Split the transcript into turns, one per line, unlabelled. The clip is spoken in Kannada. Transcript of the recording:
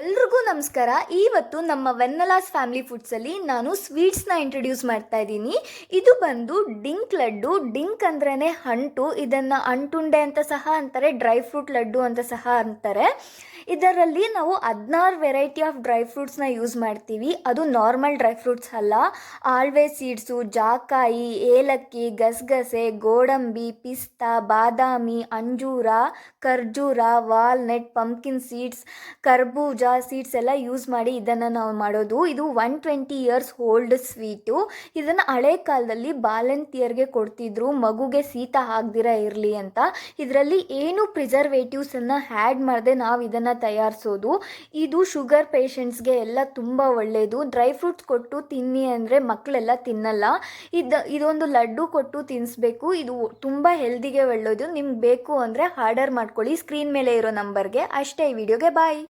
ಎಲ್ರಿಗೂ ನಮಸ್ಕಾರ. ಇವತ್ತು ನಮ್ಮ ವೆನ್ನಲಾಸ್ ಫ್ಯಾಮಿಲಿ ಫುಡ್ಸಲ್ಲಿ ನಾನು ಸ್ವೀಟ್ಸ್ನ ಇಂಟ್ರೊಡ್ಯೂಸ್ ಮಾಡ್ತಾ ಇದ್ದೀನಿ. ಇದು ಬಂದು ಡಿಂಕ್ ಲಡ್ಡು. ಡಿಂಕ್ ಅಂದ್ರೇ ಅಂಟು. ಇದನ್ನು ಅಂಟುಂಡೆ ಅಂತ ಸಹ ಅಂತಾರೆ, ಡ್ರೈ ಫ್ರೂಟ್ ಲಡ್ಡು ಅಂತ ಸಹ ಅಂತಾರೆ. ಇದರಲ್ಲಿ ನಾವು 16 ವೆರೈಟಿ ಆಫ್ ಡ್ರೈ ಫ್ರೂಟ್ಸ್ನ ಯೂಸ್ ಮಾಡ್ತೀವಿ. ಅದು ನಾರ್ಮಲ್ ಡ್ರೈ ಫ್ರೂಟ್ಸ್ ಅಲ್ಲ. ಆಲ್ವೆ ಸೀಡ್ಸು, ಜಾಕಾಯಿ, ಏಲಕ್ಕಿ, ಗಸಗಸೆ, ಗೋಡಂಬಿ, ಪಿಸ್ತಾ, ಬಾದಾಮಿ, ಅಂಜೂರ, ಖರ್ಜೂರ, ವಾಲ್ನಟ್, ಪಂಪ್ಕಿನ್ ಸೀಡ್ಸ್, ಕರ್ಬೂಜ ಸೀಡ್ಸ್ ಎಲ್ಲ ಯೂಸ್ ಮಾಡಿ ಇದನ್ನು ನಾವು ಮಾಡೋದು. ಇದು 120 ಇಯರ್ಸ್ ಓಲ್ಡ್ ಸ್ವೀಟು. ಇದನ್ನು ಹಳೆ ಕಾಲದಲ್ಲಿ ಬಾಲಂತಿಯರ್ಗೆ ಕೊಡ್ತಿದ್ರು, ಮಗುಗೆ ಶೀತ ಆಗದಿರ ಇರಲಿ ಅಂತ. ಇದರಲ್ಲಿ ಏನು ಪ್ರಿಸರ್ವೇಟಿವ್ಸನ್ನು ಆ್ಯಡ್ ಮಾಡದೆ ನಾವು ಇದನ್ನು ತಯಾರಿಸೋದು. ಇದು ಶುಗರ್ ಪೇಷಂಟ್ಸ್ಗೆ ಎಲ್ಲ ತುಂಬ ಒಳ್ಳೆಯದು. ಡ್ರೈ ಫ್ರೂಟ್ಸ್ ಕೊಟ್ಟು ತಿನ್ನಿ ಅಂದರೆ ಮಕ್ಕಳೆಲ್ಲ ತಿನ್ನಲ್ಲ. ಇದೊಂದು ಲಡ್ಡು ಕೊಟ್ಟು ತಿನ್ನಿಸ್ಬೇಕು. ಇದು ತುಂಬ ಹೆಲ್ದಿಗೆ ಒಳ್ಳೆಯದು. ನಿಮ್ಗೆ ಬೇಕು ಅಂದರೆ ಆರ್ಡರ್ ಮಾಡ್ಕೊಳ್ಳಿ ಸ್ಕ್ರೀನ್ ಮೇಲೆ ಇರೋ ನಂಬರ್ಗೆ. ಅಷ್ಟೇ, ಈ ವಿಡಿಯೋಗೆ ಬಾಯ್.